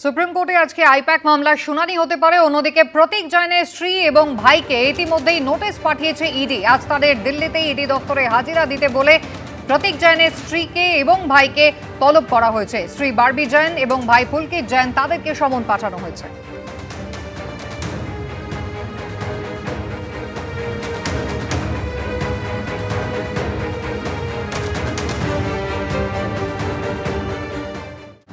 Supreme কোর্টে আজকে I-PAC মামলার শুনানি হতে পারে। অন্যদিকে প্রতীক জৈনের স্ত্রী এবং ভাইকে ইতিমধ্যেই নোটিশ পাঠিয়েছে ইডি। আজ তাদের দিল্লিতে ইডি দফতরে হাজিরা দিতে বলে প্রতীক জৈনের স্ত্রীকে এবং ভাইকে তলব করা হয়েছে। স্ত্রী বারবি জৈন এবং ভাই পুলকিত জৈন তাদেরকে সমন পাঠানো হয়েছে।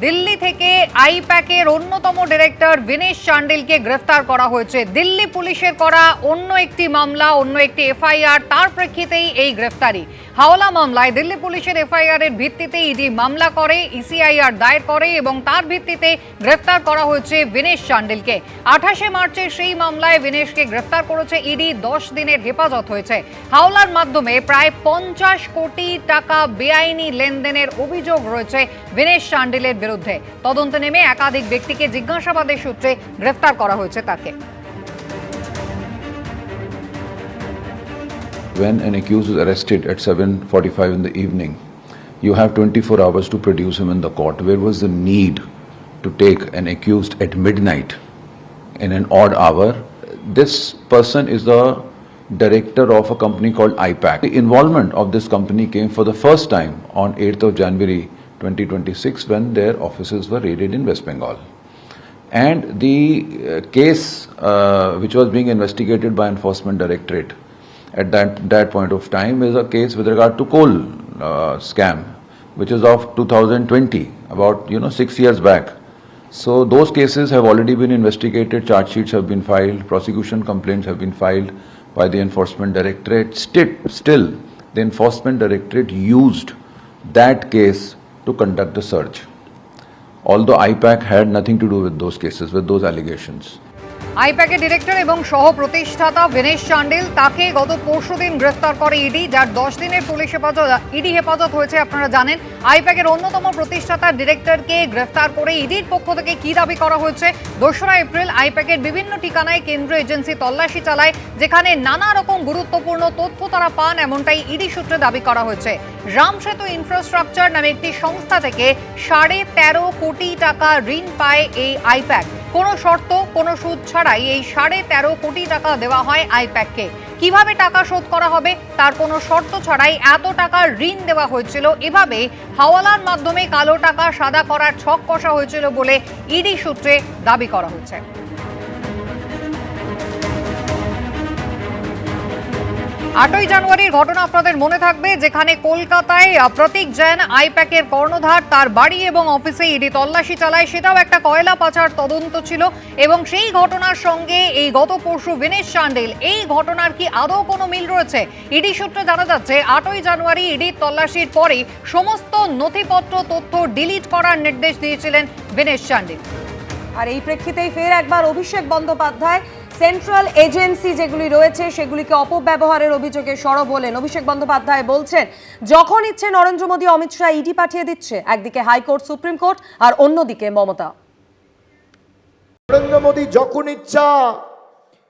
দিল্লি থেকে আইপ্যাকের অন্যতম ডিরেক্টর বিনেশ চান্ডিলকে গ্রেফতার করা হয়েছে। দিল্লি পুলিশের করা অন্য একটি মামলা, অন্য একটি এফআইআর, তার প্রেক্ষিতেই এই গ্রেফতারি। হাওলা মামলায় দিল্লি পুলিশের এফআইআর এর ভিত্তিতে ইডি মামলা করে, ইসিআইআর দায়ের করে এবং তার ভিত্তিতে গ্রেফতার করা হয়েছে বিনেশ চান্ডিলকে। 28 মার্চের সেই মামলায় বিনেশকে গ্রেফতার করেছে ইডি। 10 দিনের হেফাজত হয়েছে। হাওলার মাধ্যমে প্রায় 50 কোটি টাকা বেআইনি লেনদেনের অভিযোগ রয়েছে বিনেশ চান্ডিলের বিরুদ্ধে। তদন্তে নেমে একাধিক ব্যক্তিকে জিজ্ঞাসাবাদের সূত্রে গ্রেফতার করা হয়েছে তাকে। When an accused is arrested at 7:45 in the evening, you have 24 hours to produce him in the court. Where was the need to take an accused at midnight in an odd hour? This person is the director of a company called IPAC. The involvement of this company came for the first time on 8th of January 2026 when their offices were raided in West Bengal. And the case which was being investigated by Enforcement Directorate at that point of time is a case with regard to coal scam, which is of 2020, about 6 years back. So those cases have already been investigated, charge sheets have been filed, prosecution complaints have been filed by the Enforcement Directorate. Still the Enforcement Directorate used that case to conduct the search, although IPAC had nothing to do with those cases, with those allegations. আইপ্যাকের director এবং সহ প্রতিষ্ঠাতা বিনেশ চান্ডিল, তাকে গত পরশুদিন গ্রেফতার করে ED, যার 10 দিনের পুলিশ ইডি হেফাজত হয়েছে। আপনারা জানেন আইপ্যাকের অন্যতম প্রতিষ্ঠাতা ডিরেক্টরকে গ্রেফতার করে ইডির পক্ষ থেকে কি দাবি করা হয়েছে। 2রা এপ্রিল আইপ্যাকের বিভিন্ন ঠিকানায় কেন্দ্রীয় এজেন্সি তল্লাশি চালায়, যেখানে নানা রকম গুরুত্বপূর্ণ তথ্য তারা পান, এমনটাই ইডি সূত্রে দাবি করা হয়েছে। রামসেতু ইনফ্রাস্ট্রাকচার নামে একটি সংস্থা থেকে 13.5 কোটি টাকা ঋণ পায় এই আইপ্যাক। কোনো শর্ত, কোনো সুদ ছাড়াই এই 13.5 কোটি টাকা দেওয়া হয় আইপ্যাককে। কিভাবে টাকা শোধ করা হবে তার কোনো শর্ত ছাড়াই এত টাকা ঋণ দেওয়া হয়েছিল। এভাবে হাওয়ালার মাধ্যমে কালো টাকা সাদা করার ছক কষা হয়েছিল বলে ইডি সূত্রে দাবি করা হয়েছে। 8ই জানুয়ারির ঘটনা আপনাদের মনে থাকবে, যেখানে কলকাতায় প্রতীক জৈন আইপ্যাকের কর্ণধার, তার বাড়ি এবং অফিসে ইডি তল্লাশি চালায়। সেটাও একটা কয়লা পাচার তদন্ত ছিল এবং সেই ঘটনার সঙ্গে এই গত পরশু বিনেশ চান্ডিল, এই ঘটনার কি আদৌ কোনো মিল রয়েছে? ইডি সূত্রে জানা যাচ্ছে 8ই জানুয়ারি ইডির তল্লাশির পরে সমস্ত নথিপত্র তথ্য ডিলিট করার নির্দেশ দিয়েছিলেন বিনেশ চান্ডিল। আর এই প্রেক্ষিতেই ফের একবার অভিষেক বন্দ্যোপাধ্যায় সেন্ট্রাল এজেন্সি যেগুলি রয়েছে সেগুলিকে অপব্যবহারের অভিযোগে সরব হলেন। অভিষেক বন্দ্যোপাধ্যায় বলছেন, যখন ইচ্ছে নরেন্দ্র মোদী, অমিত শাহ ইডি পাঠিয়ে দিচ্ছে। একদিকে হাইকোর্ট, সুপ্রিম কোর্ট, আর অন্যদিকে মমতা। নরেন্দ্র মোদী যখন ইচ্ছা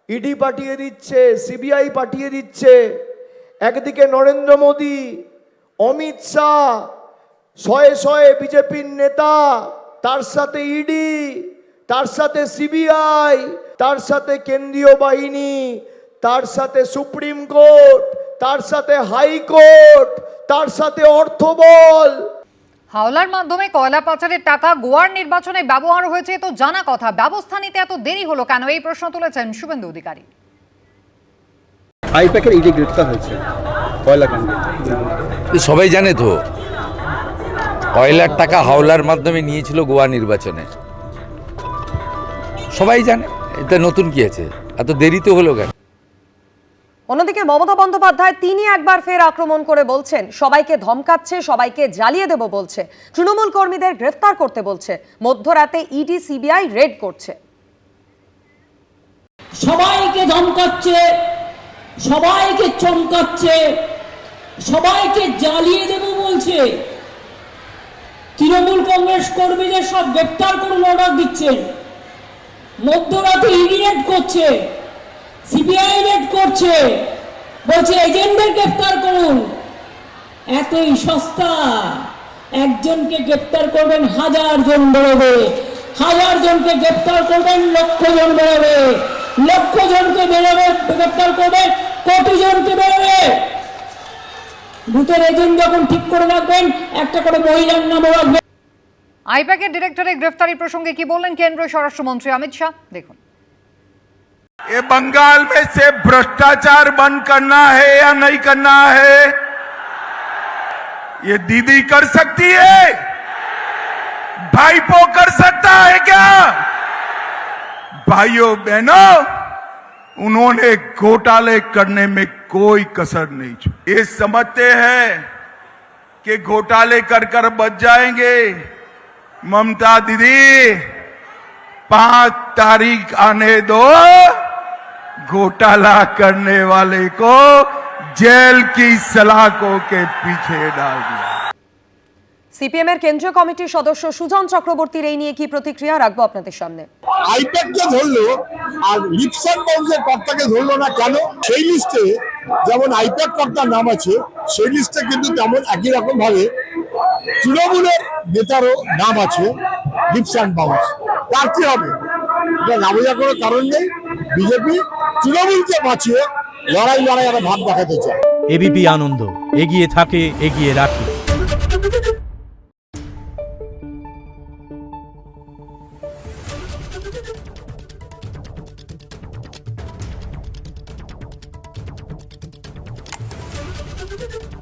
ইডি পাঠিয়ে দিচ্ছে, সিবিআই পাঠিয়ে দিচ্ছে। একদিকে নরেন্দ্র মোদী, অমিত শাহ, শয়ে বিজেপির নেতা, তার সাথে ইডি, তার সাথে সিবিআই, তার সাথে কেন্দ্রীয় বাহিনী, তার সাথে সুপ্রিম কোর্ট, তার সাথে হাইকোর্ট, তার সাথে অর্থবল। হাওলার মাধ্যমে কয়লা পাচারের টাকা গোয়ার নির্বাচনে ব্যবহার হয়েছে তো জানা কথা। ব্যবস্থা নিতে এত দেরি হলো কেন, এই প্রশ্ন তুলেছেন শুভেন্দু অধিকারী। আইপ্যাকের ইডি গ্রেফতার হয়েছে কয়লা কাণ্ডে, সবাই জানে তো। কয়লার টাকা হাওলার মাধ্যমে নিয়েছিল গোয়া নির্বাচনে, সবাই জানে। এটা নতুন কি আছে, এত দেরি তো হলো কেন? অন্যদিকে মমতা বন্দ্যোপাধ্যায় তিনি একবার ফের আক্রমণ করে বলছেন, সবাইকে ধমকাচ্ছে, সবাইকে জ্বালিয়ে দেব বলছে, তৃণমূল কর্মীদের গ্রেফতার করতে বলছে, মধ্যরাতে ইডি সিবিআই রেড করছে। সবাইকে ধমকাচ্ছে, সবাইকে চমকাচ্ছে, সবাইকে জ্বালিয়ে দেব বলছে। তৃণমূল কংগ্রেস কর্মীদের সব গ্রেফতার করুন অর্ডার দিচ্ছেন। মধ্যরাতে ইডি রেড করছে, সিবিআই রেড করছে, বলছে এজেন্টদের গ্রেফতার করুন। এতই সস্তা, একজনকে গ্রেফতার করবেন 1000 জন বেরোবে। 1000 জনকে গ্রেপ্তার করবেন, লক্ষ জন বেরোবে, লক্ষ জনকে বেরোবে গ্রেপ্তার করবেন, কোটি জনকে বেরোবে। বুথের এজেন্ট যখন ঠিক করে রাখবেন, একটা করে মহিলার নামও রাখবেন। আইপ্যাকের ডিরেক্টরের গ্রেফতারি প্রসঙ্গে কি বললেন কেন্দ্রীয় স্বরাষ্ট্রমন্ত্রী অমিত শাহ, দেখুন। ये बंगाल में से भ्रष्टाचार बंद करना है या नहीं करना है, ये दीदी कर सकती है, भाईपो कर सकता है क्या? भाइयों बहनों, उन्होंने घोटाले करने में कोई कसर नहीं छोड़ी। ये समझते हैं कि घोटाले कर कर बच जाएंगे। ममता दीदी 5 तारीख आने दो, घोटाला करने वाले को जेल की सलाखों के पीछे डाल दिया। সিপিএম এর কেন্দ্রীয় কমিটির সদস্য সুজন চক্রবর্তীর এই নিয়ে কি প্রতিক্রিয়া রাখবো আপনাদের সামনে। আইপ্যাককে ধরলো আর লিপসান বাউন্সের কর্তাকে ধরলো না কেন? সেই লিস্টে যেমন আইপ্যাক কর্তার নাম আছে, সেই লিস্টে কিন্তু তেমন একই রকম ভাবে তৃণমূলের নেতারও নাম আছে, লিপসান বাউন্স। তার কি হবে? এটা না বোঝার কোনো কারণ নেই। বিজেপি তৃণমূলকে বাঁচিয়ে লড়াই আরো ভাব দেখাতে চায়। এবিপি আনন্দ, এগিয়ে থাকে, এগিয়ে রাখে। Thank you.